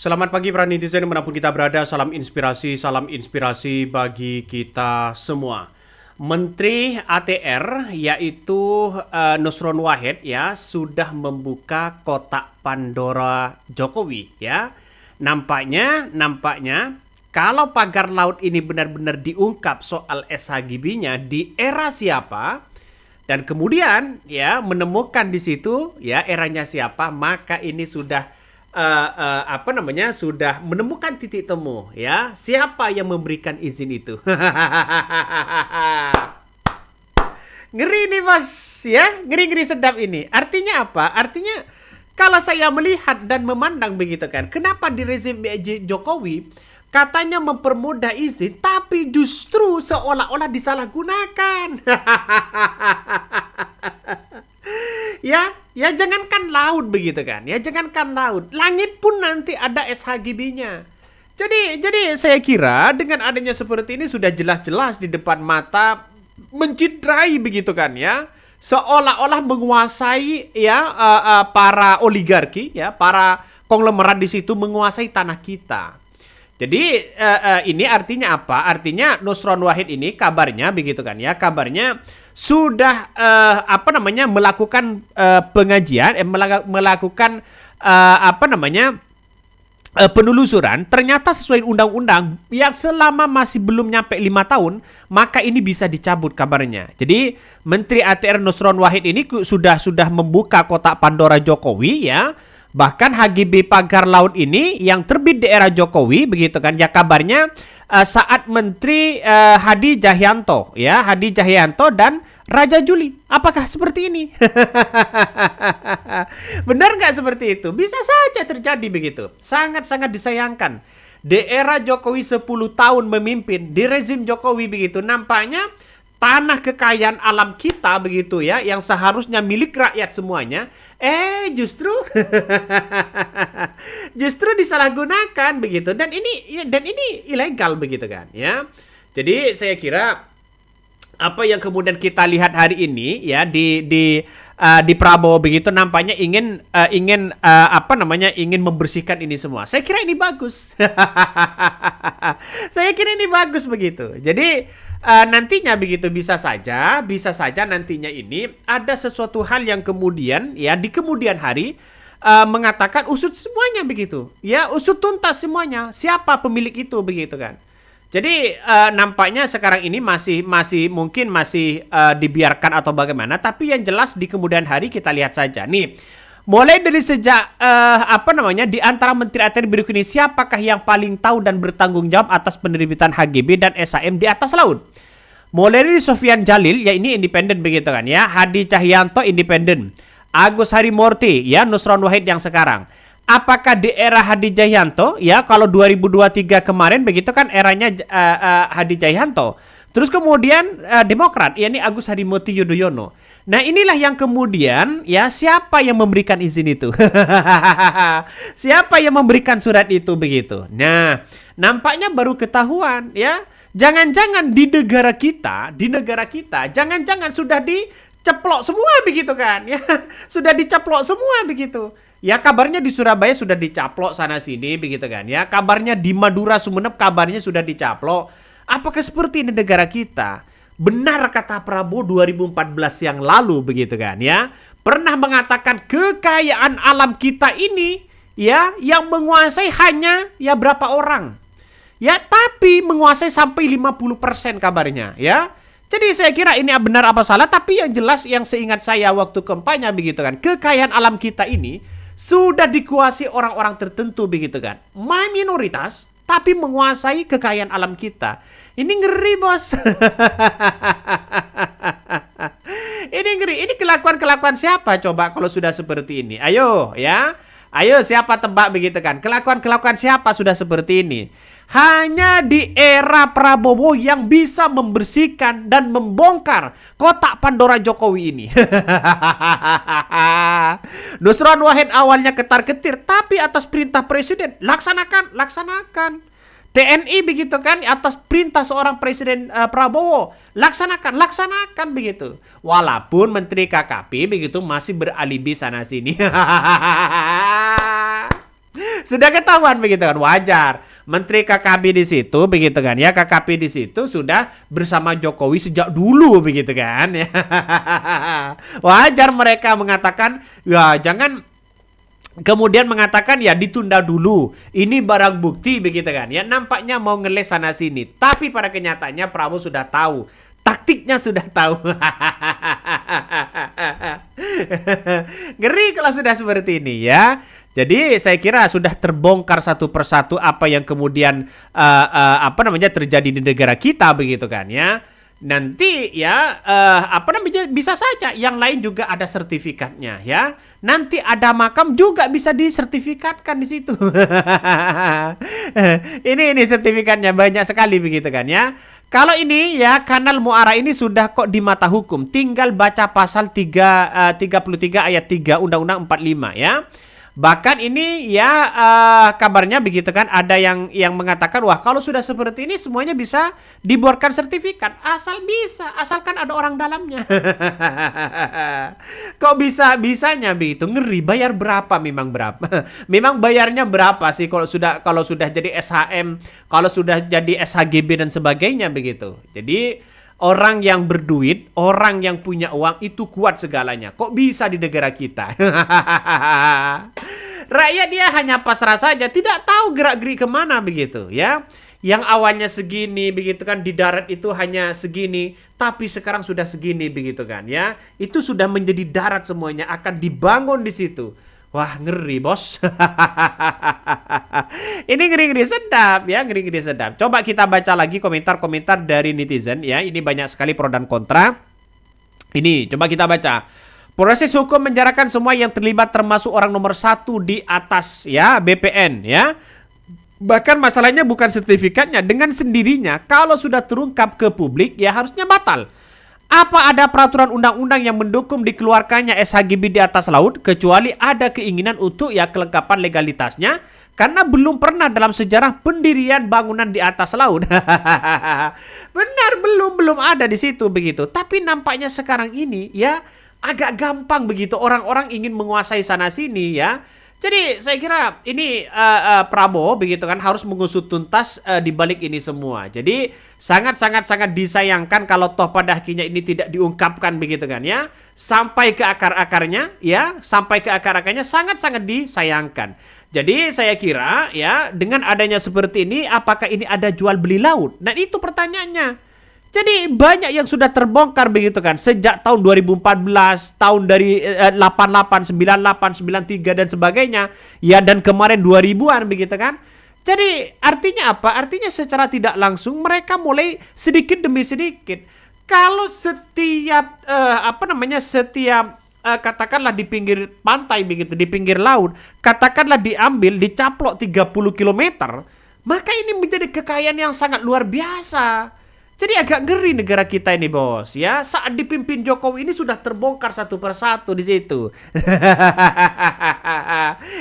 Selamat pagi para netizen dimanapun kita berada, salam inspirasi bagi kita semua. Menteri ATR yaitu Nusron Wahid ya sudah membuka kotak Pandora Jokowi ya. Nampaknya kalau pagar laut ini benar-benar diungkap soal SHGB-nya di era siapa dan kemudian ya menemukan di situ ya eranya siapa, maka ini sudah sudah menemukan titik temu ya siapa yang memberikan izin itu. Ngeri nih bos ya, ngeri sedap ini. Artinya apa? Artinya kalau saya melihat dan memandang begitu kan, kenapa di rezim Jokowi katanya mempermudah izin tapi justru seolah-olah disalahgunakan. Ya jangankan laut begitu kan. Ya jangankan laut, langit pun nanti ada SHGB-nya. Jadi saya kira dengan adanya seperti ini sudah jelas-jelas di depan mata mencidrai begitu kan ya. Seolah-olah menguasai ya para oligarki ya, para konglomerat di situ menguasai tanah kita. Jadi ini artinya apa? Artinya Nusron Wahid ini kabarnya begitu kan ya, kabarnya sudah melakukan pengajian, melakukan penelusuran. Ternyata sesuai undang-undang yang selama masih belum nyampe 5 tahun, maka ini bisa dicabut kabarnya. Jadi Menteri ATR Nusron Wahid ini sudah membuka kotak Pandora Jokowi ya. Bahkan HGB pagar laut ini yang terbit di era Jokowi begitu kan ya, kabarnya saat Menteri Hadi Cahyanto ya, Hadi Cahyanto dan Raja Juli. Apakah seperti ini? Benar nggak seperti itu? Bisa saja terjadi begitu. Sangat-sangat disayangkan. Di era Jokowi 10 tahun memimpin, di rezim Jokowi begitu, nampaknya tanah kekayaan alam kita begitu ya, yang seharusnya milik rakyat semuanya, justru disalahgunakan begitu, dan ini ilegal begitu kan ya. Jadi saya kira apa yang kemudian kita lihat hari ini ya di Prabowo begitu nampaknya ingin membersihkan ini semua. Saya kira ini bagus. Saya kira ini bagus begitu. Jadi nantinya begitu bisa saja nantinya ini ada sesuatu hal yang kemudian ya di kemudian hari mengatakan usut semuanya begitu. Ya, usut tuntas semuanya. Siapa pemilik itu begitu kan. Jadi nampaknya sekarang ini masih dibiarkan atau bagaimana, tapi yang jelas di kemudian hari kita lihat saja. Nih, mulai dari sejak di antara Menteri ATR berikut ini siapakah yang paling tahu dan bertanggung jawab atas penerbitan HGB dan SHM di atas laut? Mulai dari Sofyan Jalil, ya ini independen begitu kan ya, Hadi Cahyanto independen, Agus Harimurti ya, Nusron Wahid yang sekarang. Apakah di era Hadi Cahyanto ya, kalau 2023 kemarin begitu kan eranya Hadi Cahyanto. Terus kemudian Demokrat, yakni Agus Harimurti Yudhoyono. Nah inilah yang kemudian ya siapa yang memberikan izin itu? Siapa yang memberikan surat itu begitu? Nah nampaknya baru ketahuan ya. Jangan-jangan di negara kita, jangan-jangan sudah diceplok semua begitu kan? Ya sudah diceplok semua begitu. Ya kabarnya di Surabaya sudah dicaplok sana sini begitu kan ya. Kabarnya di Madura Sumeneb kabarnya sudah dicaplok. Apakah seperti ini negara kita? Benar kata Prabowo 2014 yang lalu begitu kan ya. Pernah mengatakan kekayaan alam kita ini ya yang menguasai hanya ya berapa orang. Ya tapi menguasai sampai 50% kabarnya ya. Jadi saya kira ini benar apa salah, tapi yang jelas yang seingat saya waktu kampanye begitu kan, kekayaan alam kita ini sudah dikuasai orang-orang tertentu begitu kan. Minoritas tapi menguasai kekayaan alam kita. Ini ngeri bos. Ini ngeri. Ini kelakuan-kelakuan siapa coba kalau sudah seperti ini? Ayo ya. Ayo siapa tebak begitu kan. Kelakuan-kelakuan siapa sudah seperti ini? Hanya di era Prabowo yang bisa membersihkan dan membongkar kotak Pandora Jokowi ini. Nusron Wahid awalnya ketar-ketir, tapi atas perintah presiden, laksanakan. TNI begitu kan, atas perintah seorang presiden Prabowo, laksanakan begitu. Walaupun Menteri KKP begitu masih beralibi sana sini. Sudah ketahuan begitu kan, wajar. Menteri KKP di situ begitu kan ya, KKP di situ sudah bersama Jokowi sejak dulu begitu kan ya. Wajar mereka mengatakan ya jangan, kemudian mengatakan ya ditunda dulu. Ini barang bukti begitu kan ya, nampaknya mau ngeles sana sini. Tapi pada kenyataannya Prabowo sudah tahu, taktiknya sudah tahu. Ngeri kalau sudah seperti ini ya. Jadi saya kira sudah terbongkar satu persatu apa yang kemudian terjadi di negara kita begitu kan ya. Nanti ya bisa saja yang lain juga ada sertifikatnya ya. Nanti ada makam juga bisa disertifikatkan di situ. ini sertifikatnya banyak sekali begitu kan ya. Kalau ini ya kanal Muara ini sudah kok di mata hukum, tinggal baca pasal 33 ayat 3 Undang-Undang 45 ya. Bahkan ini ya kabarnya begitu kan, ada yang mengatakan wah kalau sudah seperti ini semuanya bisa dibuatkan sertifikat, asalkan ada orang dalamnya. Kok bisanya begitu, ngeri. Bayar berapa, memang bayarnya berapa sih kalau sudah jadi SHM, kalau sudah jadi SHGB dan sebagainya begitu. Jadi orang yang berduit, orang yang punya uang itu kuat segalanya. Kok bisa di negara kita? Rakyat dia hanya pasrah saja, tidak tahu gerak-gerik kemana begitu ya. Yang awalnya segini begitu kan, di darat itu hanya segini, tapi sekarang sudah segini begitu kan ya. Itu sudah menjadi darat semuanya, akan dibangun di situ. Wah ngeri bos. Ini ngeri-ngeri sedap ya, ngeri-ngeri sedap. Coba kita baca lagi komentar-komentar dari netizen ya. Ini banyak sekali pro dan kontra. Ini coba kita baca. Proses hukum menjarakan semua yang terlibat termasuk orang nomor 1 di atas ya, BPN ya. Bahkan masalahnya bukan sertifikatnya, dengan sendirinya kalau sudah terungkap ke publik ya harusnya batal. Apa ada peraturan undang-undang yang mendukung dikeluarkannya SHGB di atas laut, kecuali ada keinginan untuk ya kelengkapan legalitasnya, karena belum pernah dalam sejarah pendirian bangunan di atas laut. Benar, belum ada di situ begitu. Tapi nampaknya sekarang ini ya agak gampang begitu, orang-orang ingin menguasai sana sini ya. Jadi saya kira ini Prabowo begitu kan harus mengusut tuntas di balik ini semua. Jadi sangat disayangkan kalau toh pada akhirnya ini tidak diungkapkan begitu kan ya. Sampai ke akar-akarnya ya, sangat disayangkan. Jadi saya kira ya dengan adanya seperti ini, apakah ini ada jual beli laut? Nah itu pertanyaannya. Jadi banyak yang sudah terbongkar begitu kan sejak tahun 2014, tahun dari 88, 98, 93 dan sebagainya. Ya dan kemarin 2000-an begitu kan. Jadi artinya apa? Artinya secara tidak langsung mereka mulai sedikit demi sedikit. Kalau setiap katakanlah di pinggir pantai begitu, di pinggir laut, katakanlah diambil, dicaplok 30 km, maka ini menjadi kekayaan yang sangat luar biasa. Jadi agak ngeri negara kita ini bos ya. Saat dipimpin Jokowi ini sudah terbongkar satu persatu di situ.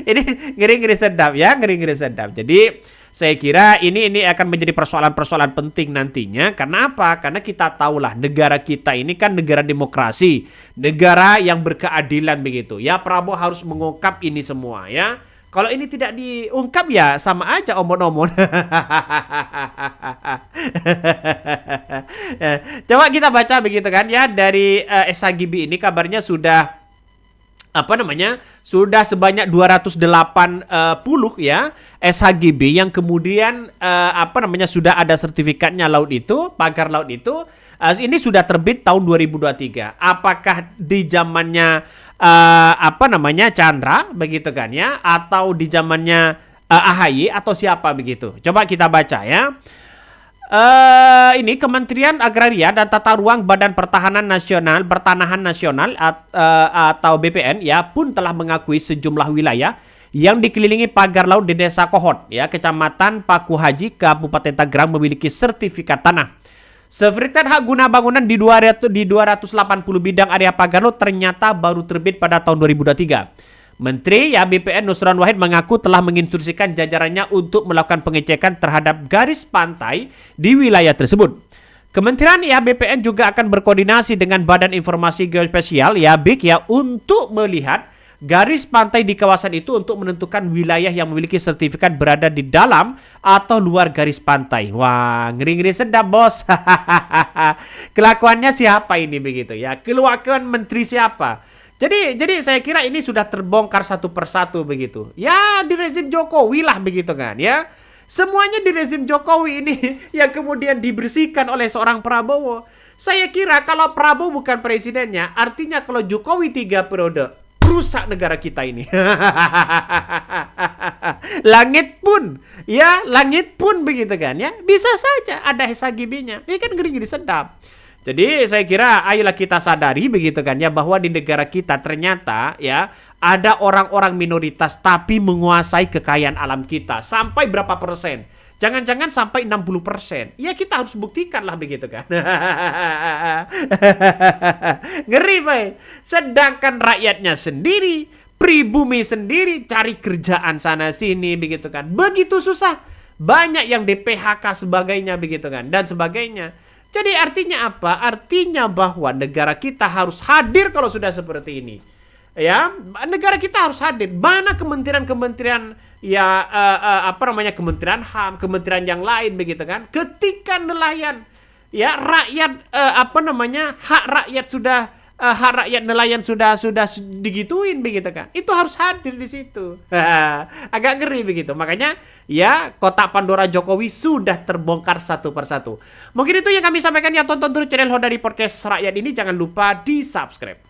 Ini ngeri-ngeri sedap ya, ngeri-ngeri sedap. Jadi saya kira ini akan menjadi persoalan-persoalan penting nantinya. Karena apa? Karena kita tahulah negara kita ini kan negara demokrasi, negara yang berkeadilan begitu. Ya Prabowo harus mengungkap ini semua ya. Kalau ini tidak diungkap ya sama aja omon-omon. Coba kita baca begitu kan ya, dari SHGB ini kabarnya sudah sudah sebanyak 280 ya SHGB yang kemudian sudah ada sertifikatnya laut itu, pagar laut itu. Ini sudah terbit tahun 2023. Apakah di zamannya Chandra begitu kan ya, atau di zamannya AHY atau siapa begitu? Coba kita baca ya. Ini Kementerian Agraria dan Tata Ruang Badan Pertanahan Nasional atau BPN ya pun telah mengakui sejumlah wilayah yang dikelilingi pagar laut di Desa Kohot ya, Kecamatan Paku Haji, Kabupaten Tangerang memiliki sertifikat tanah. Sertifikat hak guna bangunan di 280 bidang area pagar laut ternyata baru terbit pada tahun 2023. Menteri ya BPN Nusron Wahid mengaku telah menginstruksikan jajarannya untuk melakukan pengecekan terhadap garis pantai di wilayah tersebut. Kementerian ya BPN juga akan berkoordinasi dengan Badan Informasi Geospasial ya BIG ya untuk melihat garis pantai di kawasan itu untuk menentukan wilayah yang memiliki sertifikat berada di dalam atau luar garis pantai. Wah, ngeri-ngeri sedap, bos. Kelakuannya siapa ini begitu ya? Kelakuan menteri siapa? Jadi saya kira ini sudah terbongkar satu persatu begitu. Ya, di rezim Jokowi lah begitu kan ya. Semuanya di rezim Jokowi ini yang kemudian dibersihkan oleh seorang Prabowo. Saya kira kalau Prabowo bukan presidennya, artinya kalau Jokowi 3 periode, rusak negara kita ini. Langit pun begitu kan ya. Bisa saja ada SHGB-nya. Ini kan ngeri-ngeri sedap. Jadi saya kira ayolah kita sadari begitu kan ya, bahwa di negara kita ternyata ya ada orang-orang minoritas tapi menguasai kekayaan alam kita. Sampai berapa persen? Jangan-jangan sampai 60%. Ya kita harus buktikan lah begitu kan. Ngeri, Pak. Sedangkan rakyatnya sendiri, pribumi sendiri, cari kerjaan sana sini begitu kan. Begitu susah. Banyak yang di PHK sebagainya begitu kan, dan sebagainya. Jadi artinya apa? Artinya bahwa negara kita harus hadir kalau sudah seperti ini. Ya, negara kita harus hadir. Mana kementerian-kementerian ya Kementerian HAM, kementerian yang lain begitu kan? Ketika nelayan ya rakyat hak rakyat nelayan sudah digituin begitu kan. Itu harus hadir di situ. Agak ngeri begitu. Makanya ya kotak Pandora Jokowi sudah terbongkar satu persatu. Mungkin itu yang kami sampaikan ya, tonton terus channel Hodari Podcast Rakyat ini, jangan lupa di-subscribe.